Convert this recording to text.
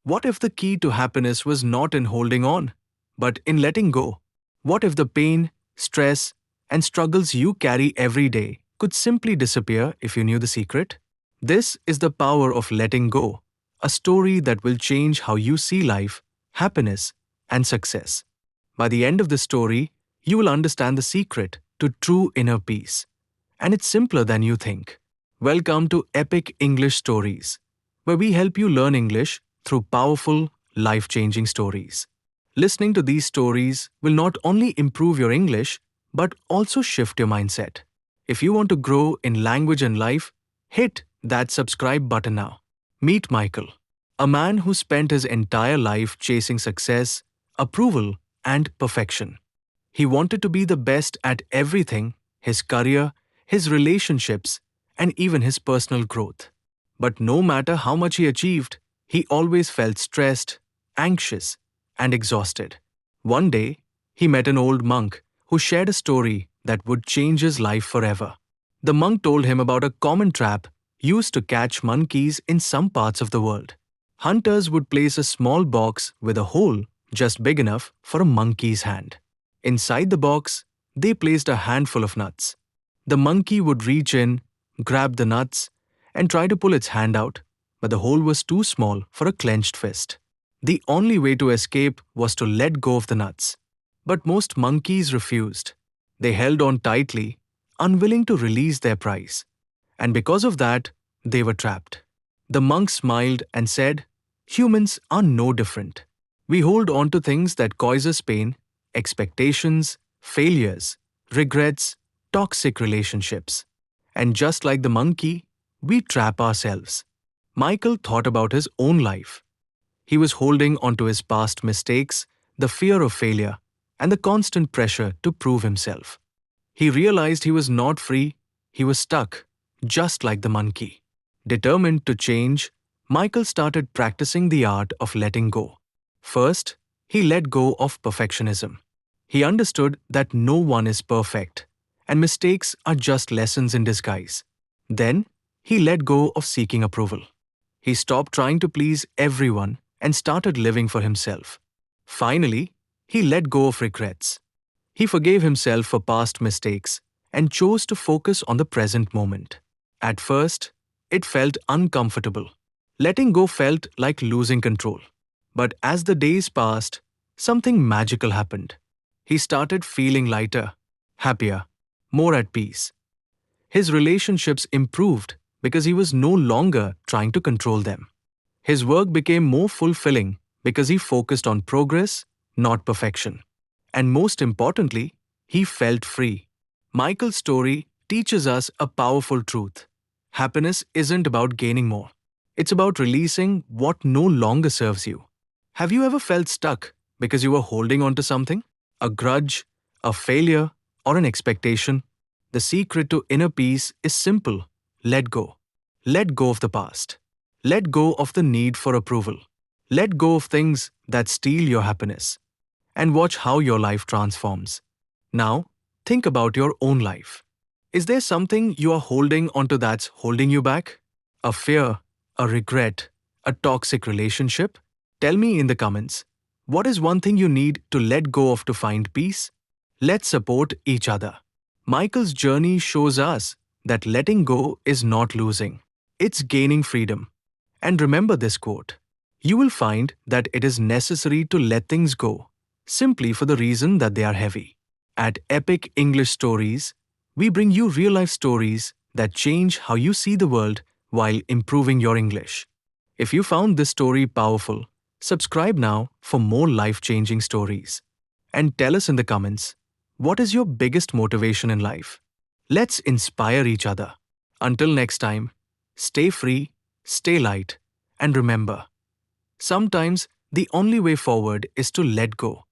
What if the key to happiness was not in holding on, but in letting go? What if the pain, stress, and struggles you carry every day could simply disappear if you knew the secret? This is the power of letting go, a story that will change how you see life, happiness, and success. By the end of the story, you will understand the secret to true inner peace. And it's simpler than you think. Welcome to Epic English Stories, where we help you learn English through powerful, life changing stories. Listening to these stories will not only improve your English, but also shift your mindset. If you want to grow in language and life, hit that subscribe button now. Meet Michael, a man who spent his entire life chasing success, approval, and perfection. He wanted to be the best at everything: his career, his relationships, and even his personal growth. But no matter how much he achieved, he always felt stressed, anxious, and exhausted. One day, he met an old monk who shared a story that would change his life forever. The monk told him about a common trap used to catch monkeys in some parts of the world. Hunters would place a small box with a hole just big enough for a monkey's hand. Inside the box, they placed a handful of nuts. The monkey would reach in, grab the nuts, and try to pull its hand out, but the hole was too small for a clenched fist. The only way to escape was to let go of the nuts. But most monkeys refused. They held on tightly, unwilling to release their prize. And because of that, they were trapped. The monk smiled and said, "Humans are no different. We hold on to things that cause us pain, expectations, failures, regrets, toxic relationships. And just like the monkey, we trap ourselves." Michael thought about his own life. He was holding onto his past mistakes, the fear of failure, and the constant pressure to prove himself. He realized he was not free, he was stuck, just like the monkey. Determined to change, Michael started practicing the art of letting go. First, he let go of perfectionism. He understood that no one is perfect, and mistakes are just lessons in disguise. Then, he let go of seeking approval. He stopped trying to please everyone and started living for himself. Finally, he let go of regrets. He forgave himself for past mistakes and chose to focus on the present moment. At first, it felt uncomfortable. Letting go felt like losing control. But as the days passed, something magical happened. He started feeling lighter, happier, more at peace. His relationships improved because he was no longer trying to control them. His work became more fulfilling because he focused on progress, not perfection. And most importantly, he felt free. Michael's story teaches us a powerful truth. Happiness isn't about gaining more. It's about releasing what no longer serves you. Have you ever felt stuck because you were holding on to something? A grudge, a failure, or an expectation? The secret to inner peace is simple: let go. Let go of the past. Let go of the need for approval. Let go of things that steal your happiness. And watch how your life transforms. Now, think about your own life. Is there something you are holding onto that's holding you back? A fear, a regret, a toxic relationship? Tell me in the comments. What is one thing you need to let go of to find peace? Let's support each other. Michael's journey shows us that letting go is not losing. It's gaining freedom. And remember this quote: you will find that it is necessary to let things go, simply for the reason that they are heavy. At Epic English Stories, we bring you real-life stories that change how you see the world while improving your English. If you found this story powerful, subscribe now for more life-changing stories. And tell us in the comments, what is your biggest motivation in life? Let's inspire each other. Until next time, stay free, stay light, and remember, sometimes the only way forward is to let go.